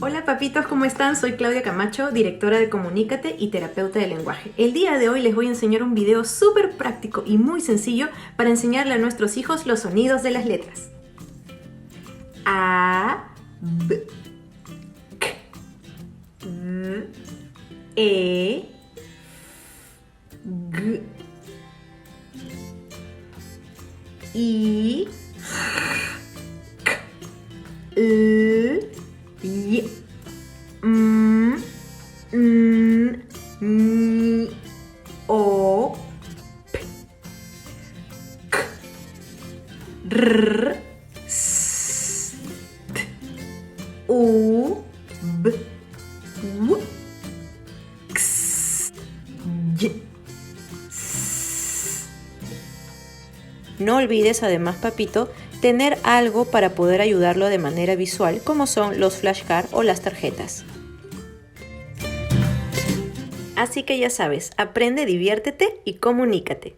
Hola papitos, ¿cómo están? Soy Claudia Camacho, directora de Comunícate y terapeuta de lenguaje. El día de hoy les voy a enseñar un video súper práctico y muy sencillo para enseñarle a nuestros hijos los sonidos de las letras. A, B, K, R, E, G, I, K, L, Y, M, N, N, O, P, Q, R, S, T, U, B, W, X, Y, S. No olvides además, papito, tener algo para poder ayudarlo de manera visual, como son los flashcards o las tarjetas. Así que ya sabes, aprende, diviértete y comunícate.